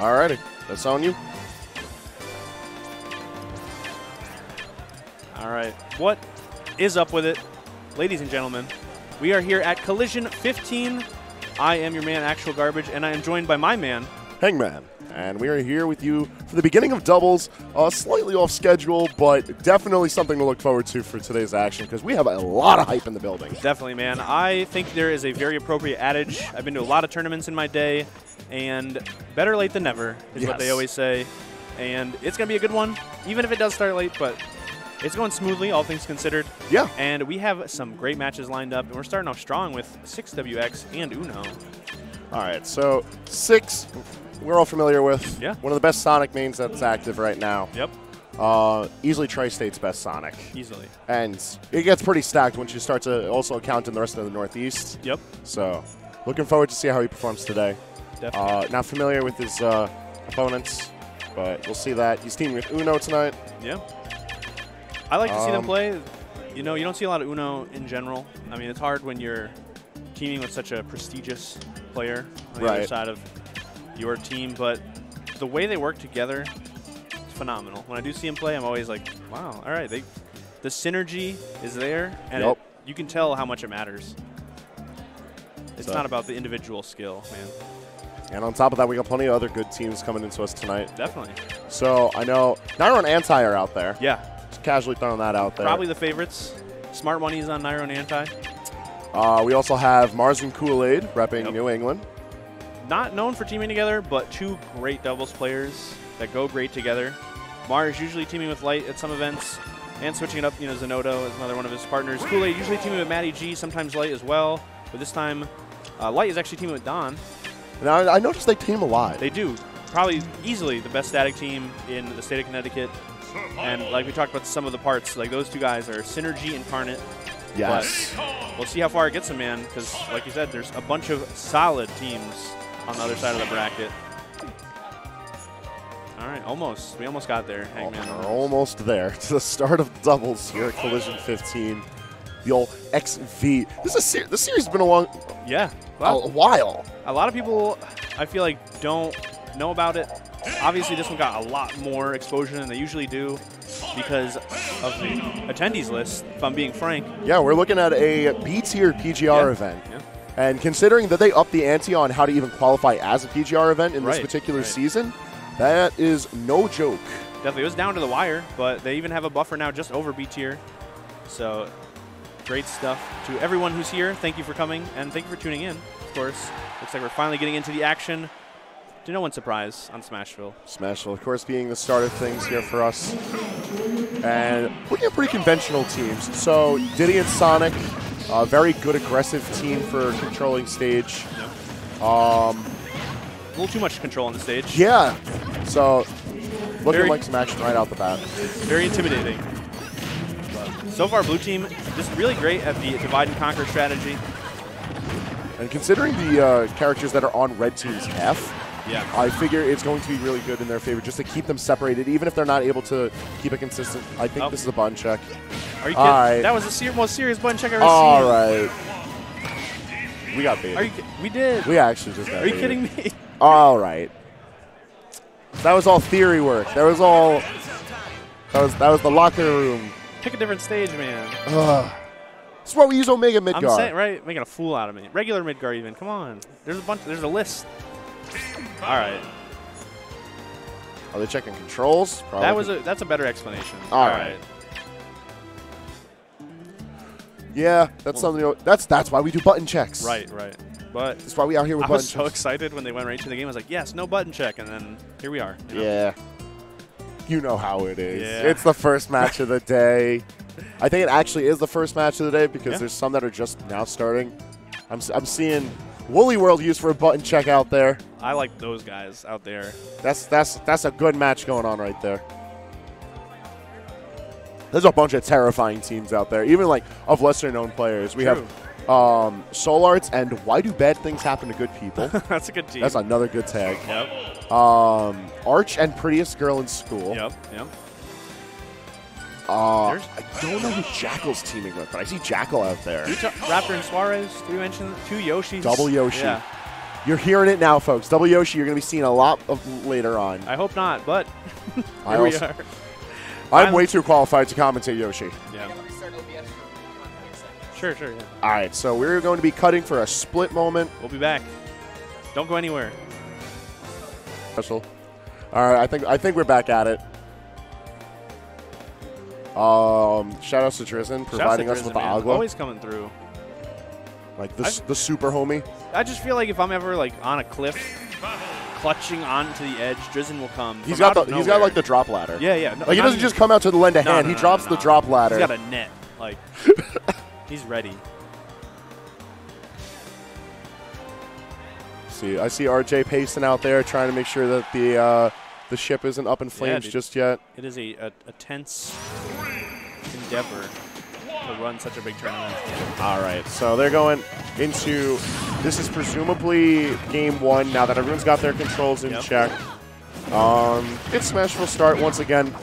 Alrighty, that's on you. All right, what is up with it? Ladies and gentlemen, we are here at Collision 15. I am your man, Actual Garbage, and I am joined by my man, Hangman. And we are here with you for the beginning of doubles, slightly off schedule, but definitely something to look forward to for today's action because we have a lot of hype in the building. Definitely, man. I think there is a very appropriate adage. I've been to a lot of tournaments in my day, and better late than never is what they always say. And it's going to be a good one, even if it does start late, but it's going smoothly, all things considered. Yeah. And we have some great matches lined up, and we're starting off strong with 6WX and Uno. All right, so 6, we're all familiar with. Yeah. One of the best Sonic mains that's active right now. Yep. Easily Tri-State's best Sonic. Easily. And it gets pretty stacked once you start to also count in the rest of the Northeast. Yep. So looking forward to see how he performs today. Definitely. Not familiar with his opponents, but we'll see that. He's teaming with Uno tonight. Yeah. I like to see them play. You know, you don't see a lot of Uno in general. I mean, it's hard when you're teaming with such a prestigious player on the other side of your team, but the way they work together is phenomenal. When I do see them play, I'm always like, wow, all right. The synergy is there, and you can tell how much it matters. It's not about the individual skill, man. And on top of that, we got plenty of other good teams coming into us tonight. Definitely. So I know Nairo and Anti are out there. Yeah. Just casually throwing that out there. Probably the favorites. Smart Money's on Nairo and Anti. We also have Mars and Kool-Aid repping New England. Not known for teaming together, but two great doubles players that go great together. Mars usually teaming with Light at some events and switching it up. You know, Zenodo is another one of his partners. Kool-Aid usually teaming with Matty G, sometimes Light as well. But this time, Light is actually teaming with Don. Now, I noticed they team a lot. They do. Probably easily the best static team in the state of Connecticut. And like we talked about some of the parts, like those two guys are synergy incarnate. Yes. But we'll see how far it gets them, man, because like you said, there's a bunch of solid teams on the other side of the bracket. All right, almost. We almost got there, Hangman. We're almost there to the start of doubles here at Collision 15. The old XV. This series has been a while. A lot of people, I feel like, don't know about it. Obviously, this one got a lot more exposure than they usually do because of the attendees list, if I'm being frank. Yeah, we're looking at a B-tier PGR event. Yeah. And considering that they upped the ante on how to even qualify as a PGR event in this particular season, that is no joke. Definitely. It was down to the wire, but they even have a buffer now just over B-tier. So great stuff to everyone who's here. Thank you for coming, and thank you for tuning in, of course. Looks like we're finally getting into the action. To no one's surprise on Smashville. Smashville, of course, being the start of things here for us. And looking at pretty conventional teams. So Diddy and Sonic, a very good aggressive team for controlling stage. A little too much control on the stage. Yeah. So looking like some action right out the bat. Very intimidating. So far, blue team just really great at the divide and conquer strategy. And considering the characters that are on red team's half, I figure it's going to be really good in their favor just to keep them separated, even if they're not able to keep it consistent. I think this is a button check. Are you kidding? That was the most serious button check I've ever seen. All right. We got baited. We did. We actually just got baited. Are you kidding me? All right. That was all theory work. That was all. That was the locker room. Pick a different stage, man. This is why we use Omega Midgar. I'm saying, right? Making a fool out of me. Regular Midgar even. Come on. There's a bunch. There's a list. All right. Are they checking controls? Probably. That's a better explanation. All right. Yeah, that's something. That's why we do button checks. Right. But that's why we out here with button checks. I was so excited when they went right to the game. I was like, yes, no button check, and then here we are. You know? Yeah. You know how it is. Yeah. It's the first match of the day. I think it actually is the first match of the day because there's some that are just now starting. I'm seeing Woolly World used for a button check out there. I like those guys out there. That's a good match going on right there. There's a bunch of terrifying teams out there, even like of lesser known players. We have Soul Arts and Why Do Bad Things Happen to Good People? That's a good team. That's another good tag. Yep. Arch and Prettiest Girl in School. Yep. I don't know who Jackal's teaming with, but I see Jackal out there. Raptor and Suarez, did we mention? Two Yoshis. Double Yoshi. Yeah. You're hearing it now, folks. Double Yoshi, you're going to be seeing a lot of later on. I hope not, but here we are. I'm way too qualified to commentate Yoshi. Yeah. Sure, yeah. All right, so we're going to be cutting for a split moment. We'll be back. Don't go anywhere. Special. All right, I think we're back at it. Shout outs to Drizzen providing us with the agua. Always coming through. Like the super homie. I just feel like if I'm ever like on a cliff, clutching onto the edge, Drizzen will come. He's got like the drop ladder. Yeah. No, like he doesn't just come out to lend a hand. He drops the drop ladder. He's got a net. Like he's ready. I see RJ pacing out there, trying to make sure that the ship isn't up in flames just yet. It is a tense endeavor to run such a big tournament. All right, so they're going into, this is presumably game one now that everyone's got their controls in check. It's Smash will start once again.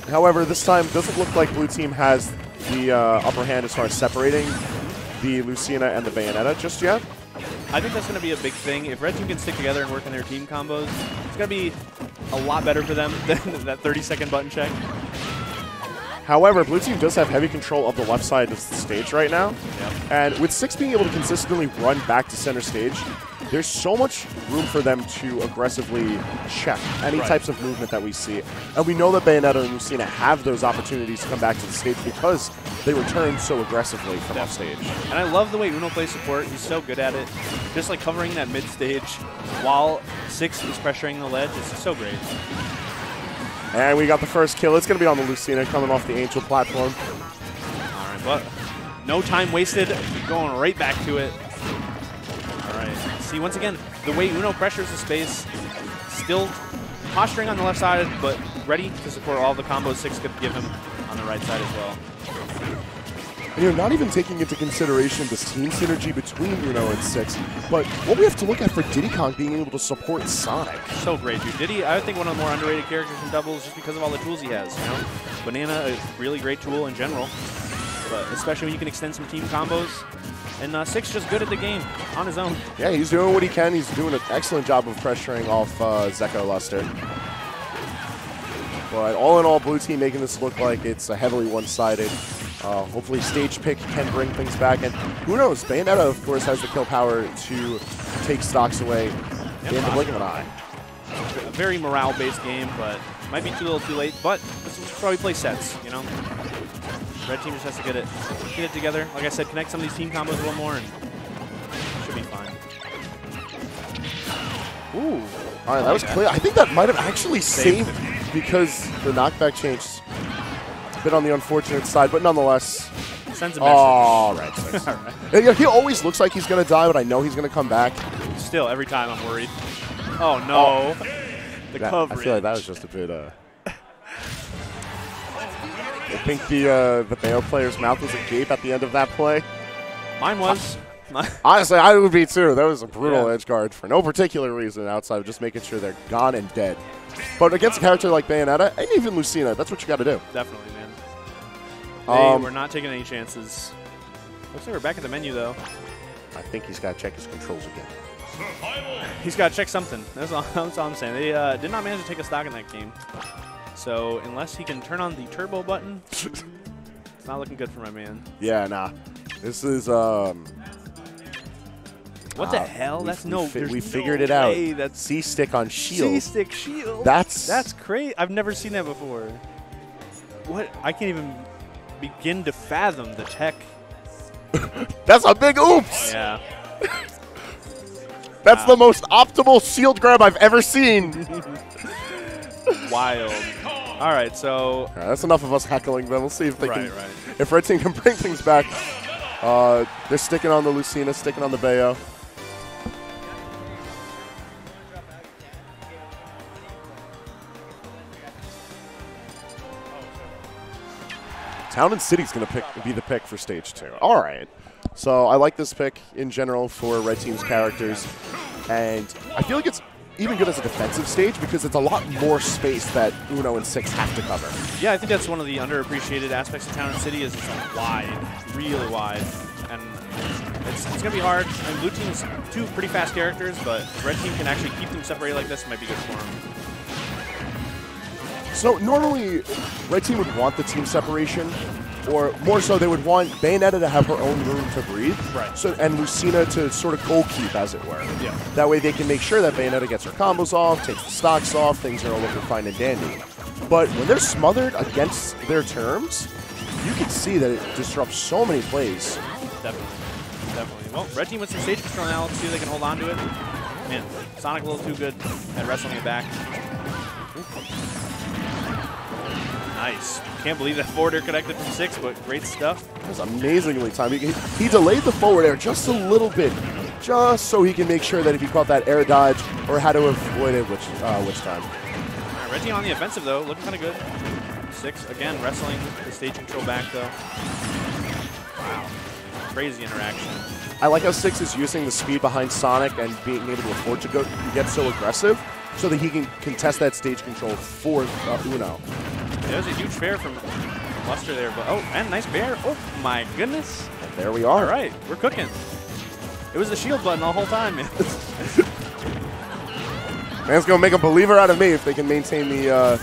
However, this time doesn't look like Blue Team has the upper hand as far as separating the Lucina and the Bayonetta just yet. I think that's going to be a big thing. If Red Team can stick together and work on their team combos, it's going to be a lot better for them than that 30-second button check. However, Blue Team does have heavy control of the left side of the stage right now. Yep. And with Six being able to consistently run back to center stage, there's so much room for them to aggressively check any types of movement that we see. And we know that Bayonetta and Lucina have those opportunities to come back to the stage because they return so aggressively from off stage. And I love the way Uno plays support. He's so good at it. Just like covering that mid stage while Six is pressuring the ledge. It's so great. And we got the first kill. It's going to be on the Lucina coming off the Angel platform. All right, but no time wasted. Going right back to it. All right. See, once again, the way Uno pressures the space, still posturing on the left side, but ready to support all the combos Six could give him on the right side as well. And you're not even taking into consideration this team synergy between Uno and Six, but what we have to look at for Diddy Kong being able to support Sonic. So great, dude. Diddy, I think one of the more underrated characters in doubles just because of all the tools he has. You know, Banana, a really great tool in general, but especially when you can extend some team combos. And Six just good at the game on his own. Yeah, he's doing what he can. He's doing an excellent job of pressuring off Zeko Luster. But all in all, Blue Team making this look like it's a heavily one-sided. Hopefully Stage Pick can bring things back. And who knows, Bayonetta, of course, has the kill power to take stocks away in the blink of an eye. A very morale-based game, but might be too little too late. But this is probably play sets, you know? Red Team just has to get it together. Like I said, connect some of these team combos a little more, and it should be fine. Ooh. All right, that was clear. I think that might have actually saved because the knockback changed. A bit on the unfortunate side, but nonetheless. Sends a message. All right. All right. He always looks like he's going to die, but I know he's going to come back. Still, every time I'm worried. Oh, no. The coverage. I feel like that was just a bit... I think the Bayo player's mouth was agape at the end of that play. Mine was. Honestly, I would be too. That was a brutal edge guard for no particular reason outside of just making sure they're gone and dead. But against a character like Bayonetta, and even Lucina, that's what you got to do. Definitely, man. We're not taking any chances. Looks like we're back at the menu, though. I think he's got to check his controls again. He's got to check something. That's all I'm saying. They did not manage to take a stock in that game. So unless he can turn on the turbo button, it's not looking good for my man. Yeah, nah. This is what the hell? We figured it out. That's C-stick on shield. C-stick shield. That's crazy. I've never seen that before. What? I can't even begin to fathom the tech. That's a big oops. Yeah. That's the most optimal shield grab I've ever seen. Wild. All right, so that's enough of us heckling them. We'll see if they can. If Red Team can bring things back. They're sticking on the Lucina, sticking on the Bayo. Town and City's going to be the pick for Stage 2. All right. So I like this pick in general for Red Team's characters. And I feel like it's even good as a defensive stage because it's a lot more space that Uno and Six have to cover. Yeah, I think that's one of the underappreciated aspects of Town and City is it's wide, really wide. and it's going to be hard. I mean, blue team is two pretty fast characters, but if red team can actually keep them separated like this, it might be good for them. So normally, red team would want the team separation, or more so, they would want Bayonetta to have her own room to breathe, right? So and Lucina to sort of goal keep, as it were. Yeah. That way, they can make sure that Bayonetta gets her combos off, takes the stocks off, things are all looking fine and dandy. But when they're smothered against their terms, you can see that it disrupts so many plays. Definitely. Definitely. Well, red team with some stage control now. Let's see if they can hold on to it. Man, Sonic a little too good at wrestling it back. Nice. Can't believe that forward air connected from 6, but great stuff. That was amazingly timed. He delayed the forward air just a little bit, just so he can make sure that if he caught that air dodge or had to avoid it, which time. Red team on the offensive, though, looking kind of good. 6, again, wrestling the stage control back, though. Wow. Crazy interaction. I like how 6 is using the speed behind Sonic and being able to afford to get so aggressive so that he can contest that stage control for Uno. There's a huge fair from Luster there, but oh, and nice bear. Oh, my goodness. And there we are. All right, we're cooking. It was the shield button the whole time, man. Man's gonna make a believer out of me if they can maintain the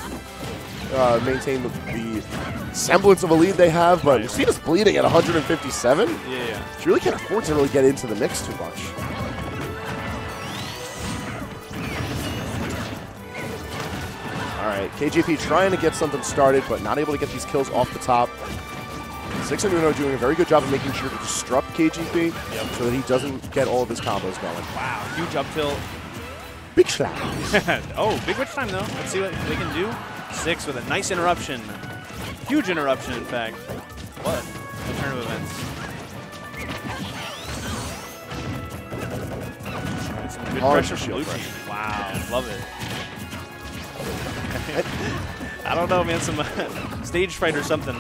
semblance of a lead they have. But Lucina's bleeding at 157. Yeah. She really can't afford to really get into the mix too much. All right, KGP trying to get something started, but not able to get these kills off the top. 6 and Uno doing a very good job of making sure to disrupt KGP so that he doesn't get all of his combos going. Wow, huge up tilt. Big shot. Oh, big witch time, though. Let's see what they can do. 6 with a nice interruption. Huge interruption, in fact. What a turn of events. Some good pressure from blue team. Wow, love it. I don't know, man. Some stage fright or something.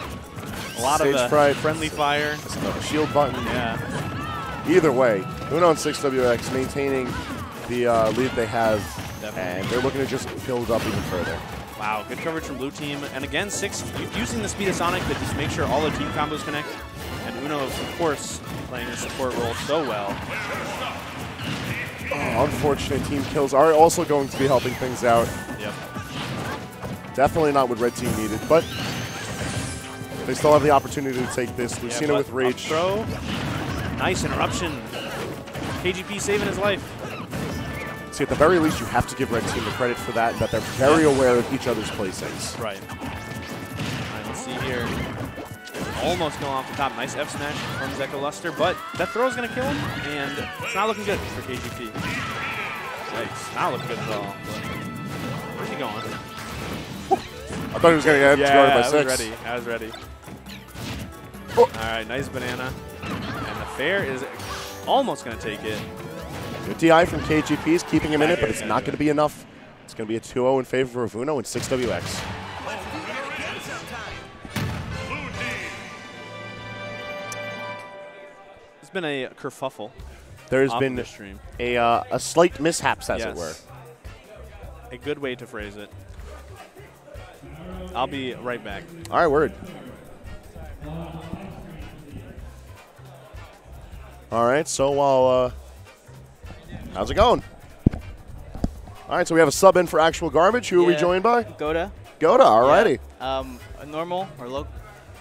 A lot of friendly fire. Shield button. Yeah. Either way, Uno and 6WX maintaining the lead they have, and they're looking to just build up even further. Wow, good coverage from blue team. And again, 6 using the speed of Sonic to just make sure all the team combos connect. And Uno, of course, playing the support role so well. Oh, unfortunate team kills are also going to be helping things out. Yep. Definitely not what red team needed, but they still have the opportunity to take this. Lucina with rage. Throw. Nice interruption. KGP saving his life. See, at the very least, you have to give red team the credit for that they're very aware of each other's placings. Right. All right, let's see here. Almost going off the top. Nice F smash from Zeko Luster, but that throw is going to kill him, and it's not looking good for KGP. Yikes. Not looking good at all. Where's he going? I thought he was going to get guarded by 6. I was ready. Oh. All right, nice banana. And the fair is almost going to take it. Good DI from KGP is keeping him in it, but it's not going to be enough. It's going to be a 2-0 in favor of Uno and 6WX. It's been a kerfuffle. There's been a slight mishaps, as it were. A good way to phrase it. I'll be right back. All right, word. All right, so while how's it going? All right, so we have a sub in for Actual Garbage. Who are we joined by? Goda. Goda, all righty. Normal or low,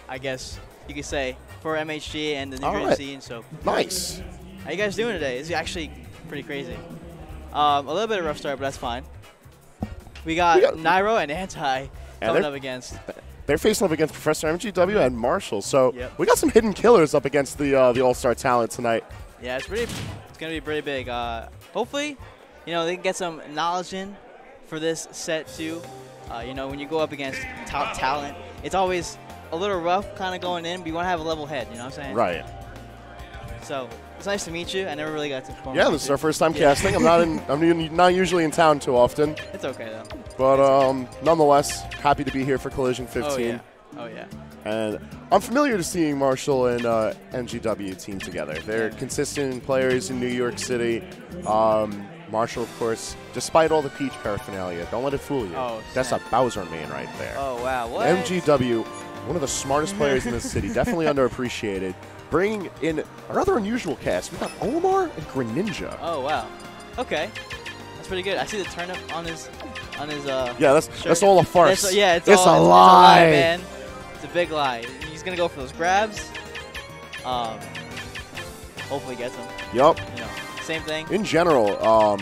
I guess you could say, for MHG and the New Jersey scene. So nice. How you guys doing today? It's actually pretty crazy. A little bit of a rough start, but that's fine. We got Nairo and Anti coming up against. They're facing up against Professor MGW and Marshall. So we got some hidden killers up against the All-Star talent tonight. Yeah, it's going to be pretty big. Hopefully, they can get some knowledge in for this set too. When you go up against top talent, it's always a little rough kind of going in, but you want to have a level head, you know what I'm saying? Right. So it's nice to meet you. I never really got to perform. Yeah, this is our first time casting. I'm not usually in town too often. It's okay though. But nonetheless, happy to be here for Collision 15. Oh yeah. And I'm familiar to seeing Marshall and MGW team together. They're consistent players in New York City. Marshall, of course, despite all the Peach paraphernalia, don't let it fool you. Oh, that's a Bowser main right there. Oh wow, what? MGW, one of the smartest players in this city, definitely underappreciated. bringing in a rather unusual cast. We got Olimar and Greninja. Oh, wow. Okay. That's pretty good. I see the turnip on his yeah, that's all a farce. It's a lie. It's a lie, man. It's a big lie. He's going to go for those grabs. Hopefully gets them. Yup. You know, same thing. In general,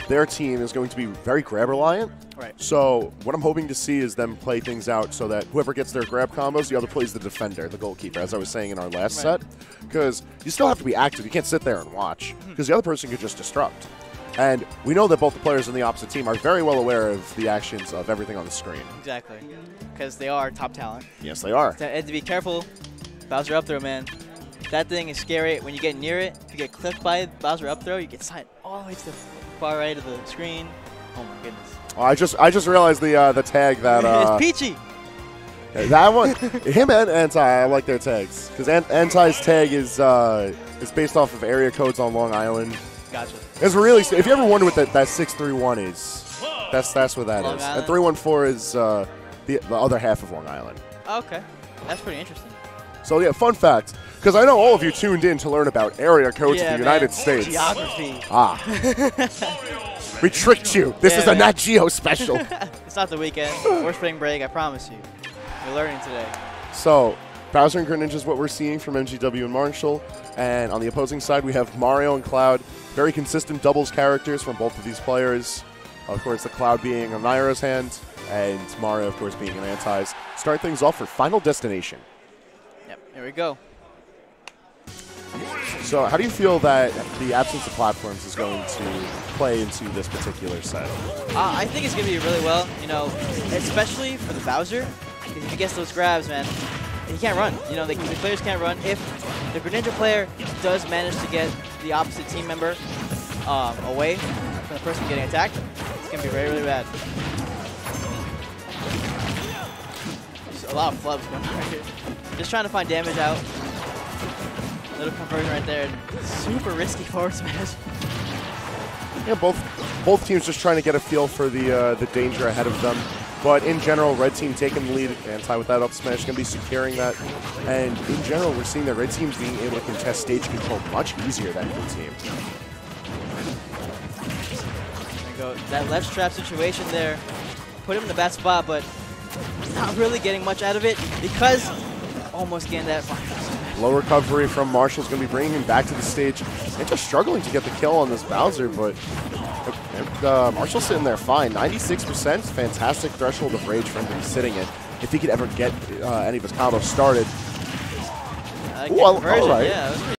their team is going to be very grab reliant. Right. So what I'm hoping to see is them play things out so that whoever gets their grab combos, the other plays the defender, the goalkeeper, as I was saying in our last set. Because you still have to be active. You can't sit there and watch because the other person could just disrupt. And we know that both the players on the opposite team are very well aware of the actions of everything on the screen. Exactly. Because they are top talent. Yes, they are. And to be careful, Bowser up throw, man. That thing is scary. When you get near it, if you get clipped by Bowser up throw, you get sent all the way to the far right of the screen. Oh my goodness. Oh, I just realized the tag that it's Peachy. That one, him and Anti, I like their tags because Anti's tag is based off of area codes on Long Island. Gotcha. It's really, if you ever wonder what that 631 is, that's what that Long is. Island? And 314 is the other half of Long Island. Okay, that's pretty interesting. So yeah, fun fact, because I know all of you tuned in to learn about area codes of the United States. Geography. Ah. We tricked you. This is a Nat Geo special. It's not the weekend or spring break, I promise you. You're learning today. So, Bowser and Greninja is what we're seeing from MGW and Marshall. And on the opposing side, we have Mario and Cloud. Very consistent doubles characters from both of these players. Of course, the Cloud being a Naira's hand, and Mario, of course, being an Anti's. Start things off for Final Destination. Yep, here we go. So how do you feel that the absence of platforms is going to play into this particular set? I think it's going to be really well, you know, especially for the Bowser. Because if he gets those grabs, man, he can't run. You know, the players can't run. If the Greninja player does manage to get the opposite team member away from the person getting attacked, it's going to be really, really bad. Just a lot of flubs going on right here. Just trying to find damage out. Little conversion right there. Super risky forward smash. Yeah, both teams just trying to get a feel for the danger ahead of them. But in general, red team taking the lead. Anti with that up smash going to be securing that. And in general, we're seeing that red team's being able to contest stage control much easier than blue team. There we go. That left trap situation there put him in the bad spot, but not really getting much out of it because almost getting that final smash. Low recovery from Marshall's going to be bringing him back to the stage. And just struggling to get the kill on this Bowser, but Marshall's sitting there fine. 96%, fantastic threshold of rage for him to be sitting in. If he could ever get any of his combos started. All right. Yeah,